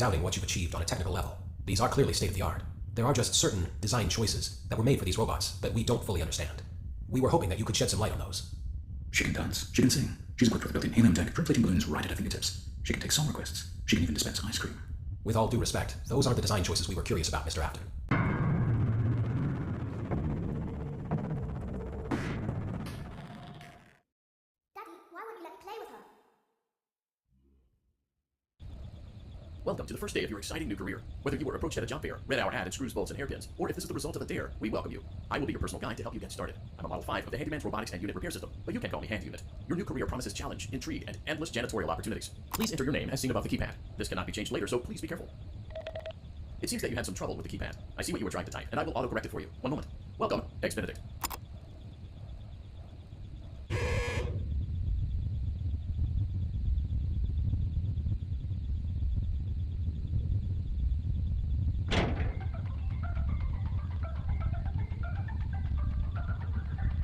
doubting what you've achieved on a technical level. These are clearly state-of-the-art. There are just certain design choices that were made for these robots that we don't fully understand. We were hoping that you could shed some light on those. She can dance. She can sing. She's equipped with a built-in helium tank for inflating balloons right at her fingertips. She can take song requests. She can even dispense ice cream. With all due respect, those aren't the design choices we were curious about, Mr. Afton. Welcome to the first day of your exciting new career. Whether you were approached at a job fair, read our ad in screws, bolts, and hairpins, or if this is the result of a dare, we welcome you. I will be your personal guide to help you get started. I'm a Model 5 of the Handyman's Robotics and Unit Repair System, but you can call me Hand Unit. Your new career promises challenge, intrigue, and endless janitorial opportunities. Please enter your name as seen above the keypad. This cannot be changed later, so please be careful. It seems that you had some trouble with the keypad. I see what you were trying to type, and I will auto-correct it for you. One moment. Welcome, Eggs Benedict.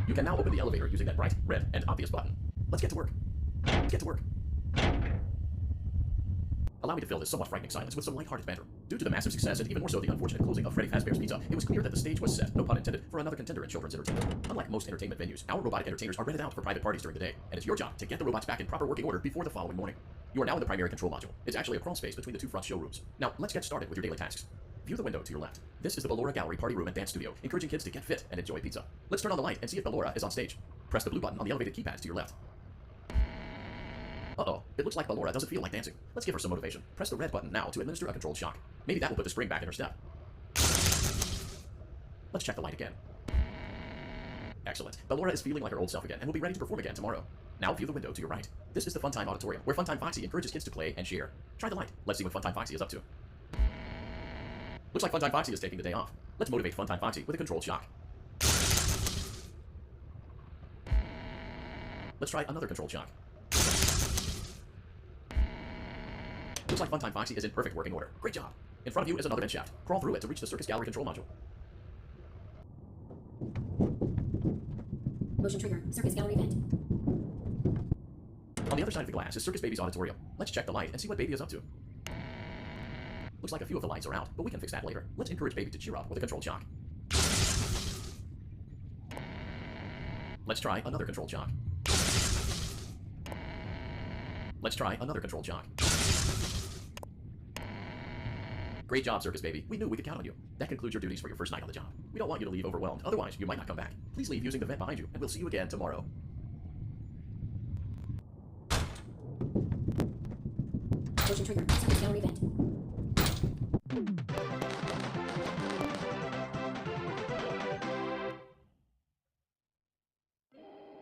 You can now open the elevator using that bright, red, and obvious button. Let's get to work. Let's get to work. Allow me to fill this somewhat frightening silence with some lighthearted banter. Due to the massive success, and even more so the unfortunate closing of Freddy Fazbear's Pizza, it was clear that the stage was set, no pun intended, for another contender in children's entertainment. Unlike most entertainment venues, our robotic entertainers are rented out for private parties during the day, and it's your job to get the robots back in proper working order before the following morning. You are now in the primary control module. It's actually a crawl space between the two front showrooms. Now, let's get started with your daily tasks. View the window to your left. This is the Ballora Gallery Party Room and Dance Studio, encouraging kids to get fit and enjoy pizza. Let's turn on the light and see if Ballora is on stage. Press the blue button on the elevated keypads to your left. Uh-oh, it looks like Ballora doesn't feel like dancing. Let's give her some motivation. Press the red button now to administer a controlled shock. Maybe that will put the spring back in her step. Let's check the light again. Excellent. Ballora is feeling like her old self again and will be ready to perform again tomorrow. Now view the window to your right. This is the Funtime Auditorium, where Funtime Foxy encourages kids to play and share. Try the light. Let's see what Funtime Foxy is up to. Looks like Funtime Foxy is taking the day off. Let's motivate Funtime Foxy with a controlled shock. Let's try another controlled shock. Looks like Funtime Foxy is in perfect working order. Great job. In front of you is another vent shaft. Crawl through it to reach the Circus Gallery control module. Motion trigger. Circus Gallery vent. On the other side of the glass is Circus Baby's auditorium. Let's check the light and see what Baby is up to. Looks like a few of the lights are out, but we can fix that later. Let's encourage Baby to cheer up with a controlled shock. Let's try another controlled shock. Let's try another controlled shock. Great job, Circus Baby. We knew we could count on you. That concludes your duties for your first night on the job. We don't want you to leave overwhelmed, otherwise you might not come back. Please leave using the vent behind you, and we'll see you again tomorrow. Motion trigger. Circus Gallery vent.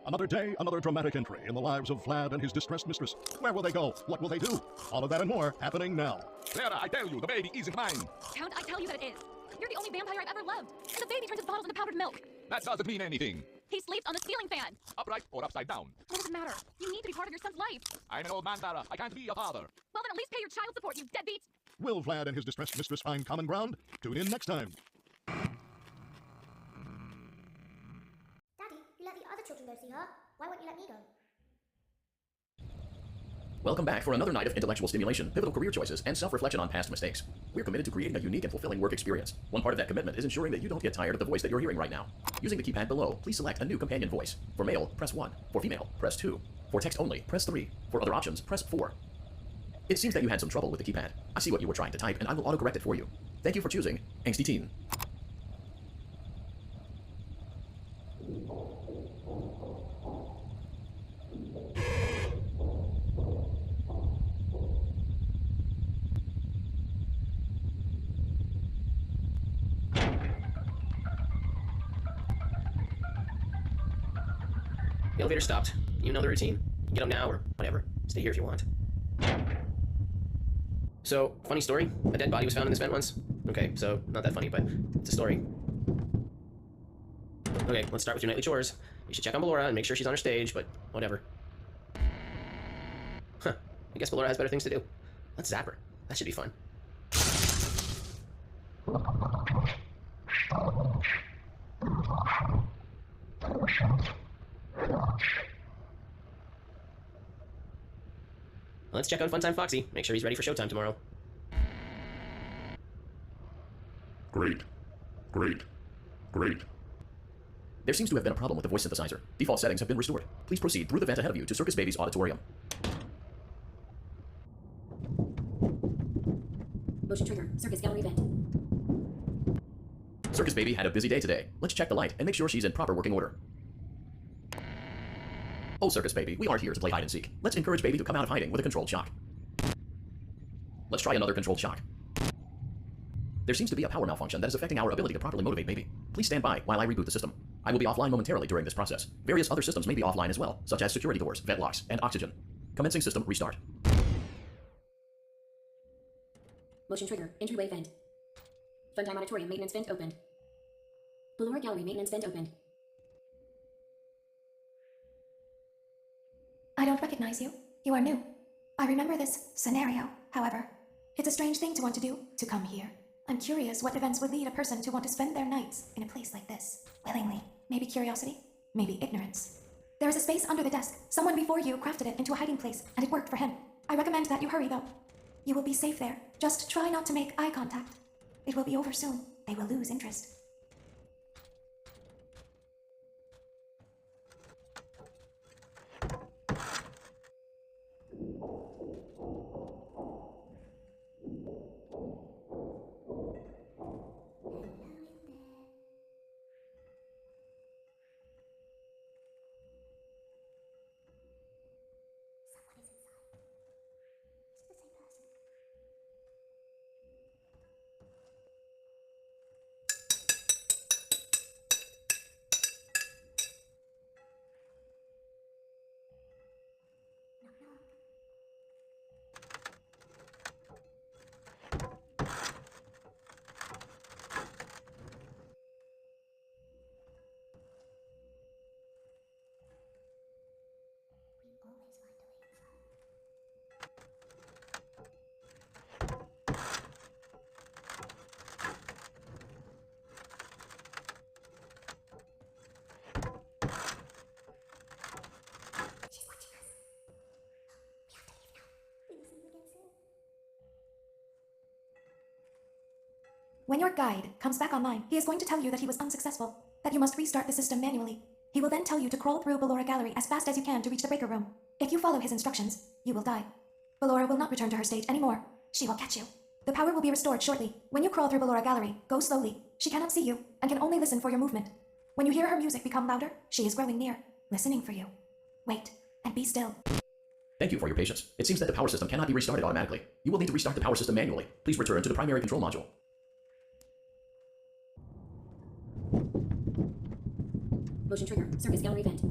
Another day, another dramatic entry in the lives of Vlad and his distressed mistress. Where will they go? What will they do? All of that and more happening now. Clara, I tell you, the baby isn't mine. Count, I tell you that it is. You're the only vampire I've ever loved. And the baby turns his bottles into powdered milk. That doesn't mean anything. He sleeps on the ceiling fan. Upright or upside down. What does it matter? You need to be part of your son's life. I'm an old man, Clara. I can't be a father. Well, then at least pay your child support, you deadbeat. Will Vlad and his distressed mistress find common ground? Tune in next time. Daddy, you let the other children go see her. Why won't you let me go? Welcome back for another night of intellectual stimulation, pivotal career choices, and self-reflection on past mistakes. We're committed to creating a unique and fulfilling work experience. One part of that commitment is ensuring that you don't get tired of the voice that you're hearing right now. Using the keypad below, please select a new companion voice. For male, press 1. For female, press 2. For text only, press 3. For other options, press 4. It seems that you had some trouble with the keypad. I see what you were trying to type, and I will auto-correct it for you. Thank you for choosing Angsty Teen. The elevator stopped. You know the routine. Get up now or whatever. Stay here if you want. So, funny story. A dead body was found in this vent once. Okay, so not that funny, but it's a story. Okay, let's start with your nightly chores. You should check on Ballora and make sure she's on her stage, but whatever. Huh. I guess Ballora has better things to do. Let's zap her. That should be fun. Let's check on Funtime Foxy. Make sure he's ready for showtime tomorrow. Great. Great. Great. There seems to have been a problem with the voice synthesizer. Default settings have been restored. Please proceed through the vent ahead of you to Circus Baby's auditorium. Motion trigger. Circus gallery vent. Circus Baby had a busy day today. Let's check the light and make sure she's in proper working order. Oh, Circus Baby, we aren't here to play hide and seek. Let's encourage Baby to come out of hiding with a controlled shock. Let's try another controlled shock. There seems to be a power malfunction that is affecting our ability to properly motivate Baby. Please stand by while I reboot the system. I will be offline momentarily during this process. Various other systems may be offline as well, such as security doors, vent locks, and oxygen. Commencing system restart. Motion trigger. Entryway vent. Funtime auditorium maintenance vent opened. Ballora gallery maintenance vent opened. I don't recognize you. You are new. I remember this scenario, however. It's a strange thing to want to do, to come here. I'm curious what events would lead a person to want to spend their nights in a place like this, willingly. Maybe curiosity, maybe ignorance. There is a space under the desk. Someone before you crafted it into a hiding place, and it worked for him. I recommend that you hurry, though. You will be safe there. Just try not to make eye contact. It will be over soon. They will lose interest. When your guide comes back online, he is going to tell you that he was unsuccessful, that you must restart the system manually. He will then tell you to crawl through Ballora Gallery as fast as you can to reach the breaker room. If you follow his instructions, you will die. Ballora will not return to her stage anymore. She will catch you. The power will be restored shortly. When you crawl through Ballora Gallery, go slowly. She cannot see you and can only listen for your movement. When you hear her music become louder, she is growing near, listening for you. Wait, and be still. Thank you for your patience. It seems that the power system cannot be restarted automatically. You will need to restart the power system manually. Please return to the primary control module. Motion trigger. Circus gallery vent.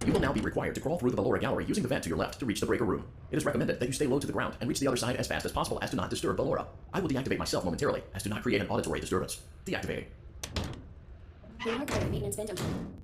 You will now be required to crawl through the Ballora Gallery using the vent to your left to reach the breaker room. It is recommended that you stay low to the ground and reach the other side as fast as possible as to not disturb Ballora. I will deactivate myself momentarily as to not create an auditory disturbance. Deactivating. Ballora gallery maintenance vent opened.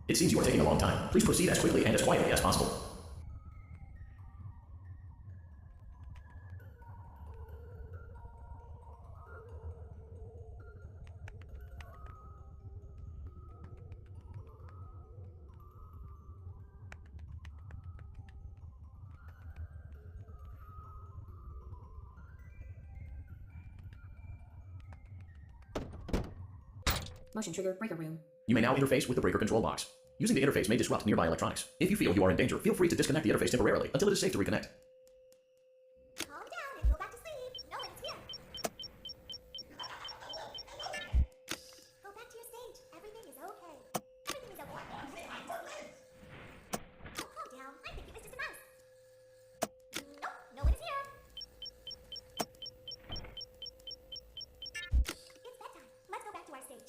It seems you are taking a long time. Please proceed as quickly and as quietly as possible. Motion trigger. Breaker room. You may now interface with the breaker control box. Using the interface may disrupt nearby electronics. If you feel you are in danger, feel free to disconnect the interface temporarily until it is safe to reconnect. Calm down and go back to sleep. No one is here. Go back to your stage. Everything is okay. Everything is okay. Oh, calm down. I think you missed just a mouse. Nope, no one is here. It's bedtime. Let's go back to our stage.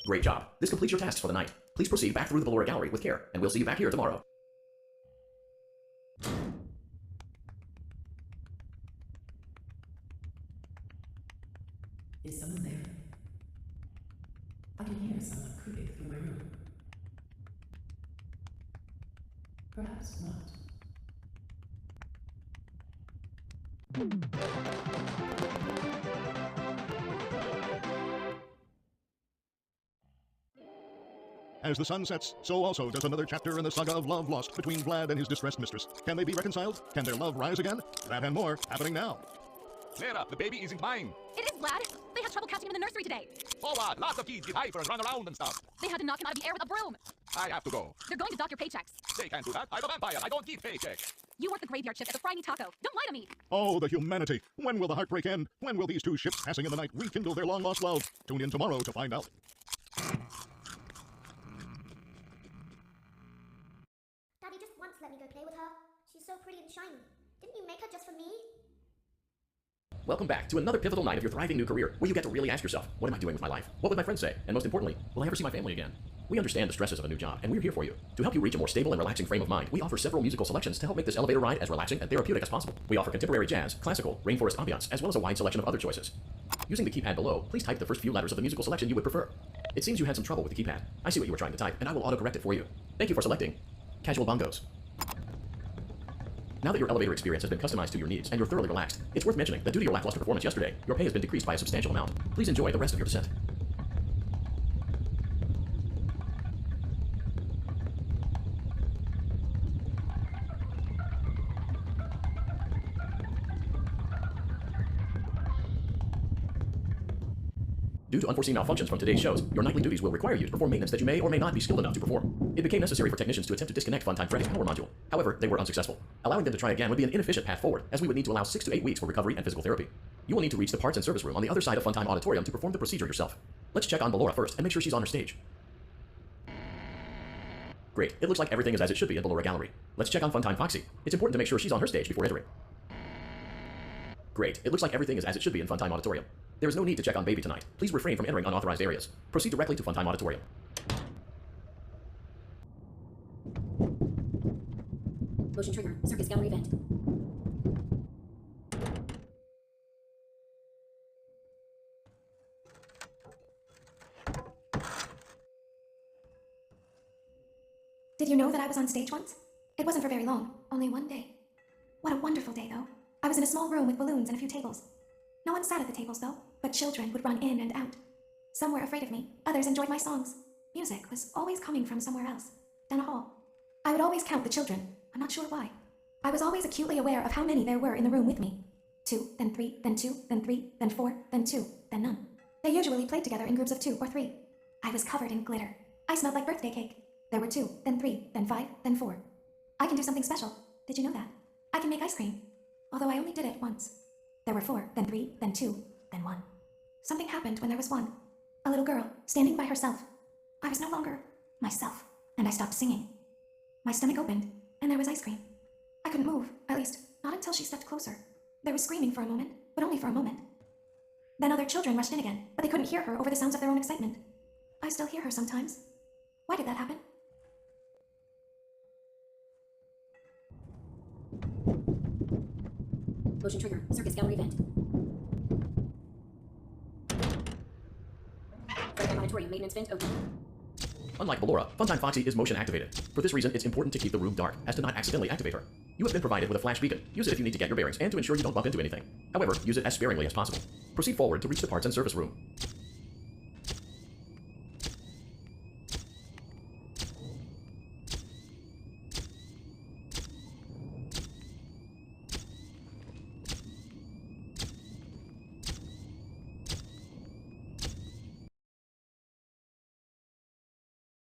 Great job. This completes your tasks for the night. Please proceed back through the Ballora Gallery with care, and we'll see you back here tomorrow. Is someone there? I can hear someone creeping through my room. Perhaps not. As the sun sets, so also does another chapter in the saga of love lost between Vlad and his distressed mistress. Can they be reconciled? Can their love rise again? That and more happening now. Clara, the baby isn't mine. It is, Vlad. They had trouble catching him in the nursery today. Oh, what? Lots of kids get hyper and run around and stuff. They had to knock him out of the air with a broom. I have to go. They're going to dock your paychecks. They can't do that. I'm a vampire. I don't give paychecks. You work the graveyard shift at the Fry Me Taco. Don't lie to me. Oh, the humanity. When will the heartbreak end? When will these two ships passing in the night rekindle their long-lost love? Tune in tomorrow to find out. Daddy just once let me go play with her. She's so pretty and shiny. Didn't you make her just for me? Welcome back to another pivotal night of your thriving new career, where you get to really ask yourself, what am I doing with my life? What would my friends say? And most importantly, will I ever see my family again? We understand the stresses of a new job, and we're here for you. To help you reach a more stable and relaxing frame of mind, we offer several musical selections to help make this elevator ride as relaxing and therapeutic as possible. We offer contemporary jazz, classical, rainforest ambiance, as well as a wide selection of other choices. Using the keypad below, please type the first few letters of the musical selection you would prefer. It seems you had some trouble with the keypad. I see what you were trying to type, and I will autocorrect it for you. Thank you for selecting Casual Bongos. Now that your elevator experience has been customized to your needs and you're thoroughly relaxed, it's worth mentioning that due to your lackluster performance yesterday, your pay has been decreased by a substantial amount. Please enjoy the rest of your descent. Due to unforeseen malfunctions from today's shows, your nightly duties will require you to perform maintenance that you may or may not be skilled enough to perform. It became necessary for technicians to attempt to disconnect Funtime Freddy's power module. However, they were unsuccessful. Allowing them to try again would be an inefficient path forward, as we would need to allow 6 to 8 weeks for recovery and physical therapy. You will need to reach the parts and service room on the other side of Funtime Auditorium to perform the procedure yourself. Let's check on Ballora first and make sure she's on her stage. Great, it looks like everything is as it should be in Ballora Gallery. Let's check on Funtime Foxy. It's important to make sure she's on her stage before entering. Great, it looks like everything is as it should be in Funtime Auditorium. There is no need to check on Baby tonight. Please refrain from entering unauthorized areas. Proceed directly to Funtime Auditorium. Motion trigger. Circus gallery event. Did you know that I was on stage once? It wasn't for very long, only one day. What a wonderful day, though. I was in a small room with balloons and a few tables. No one sat at the tables, though, but children would run in and out. Some were afraid of me, others enjoyed my songs. Music was always coming from somewhere else, down a hall. I would always count the children, I'm not sure why. I was always acutely aware of how many there were in the room with me. 2, then 3, then 2, then 3, then 4, then 2, then none. They usually played together in groups of 2 or 3. I was covered in glitter. I smelled like birthday cake. There were 2, then 3, then 5, then 4. I can do something special. Did you know that? I can make ice cream. Although I only did it once. There were 4, then 3, then 2, then 1. Something happened when there was 1. A little girl, standing by herself. I was no longer myself, and I stopped singing. My stomach opened, and there was ice cream. I couldn't move, at least, not until she stepped closer. There was screaming for a moment, but only for a moment. Then other children rushed in again, but they couldn't hear her over the sounds of their own excitement. I still hear her sometimes. Why did that happen? Motion trigger. Circus gallery event. Funtime Auditorium maintenance vent open. Unlike Ballora, Funtime Foxy is motion activated. For this reason, it's important to keep the room dark, as to not accidentally activate her. You have been provided with a flash beacon. Use it if you need to get your bearings and to ensure you don't bump into anything. However, use it as sparingly as possible. Proceed forward to reach the parts and service room.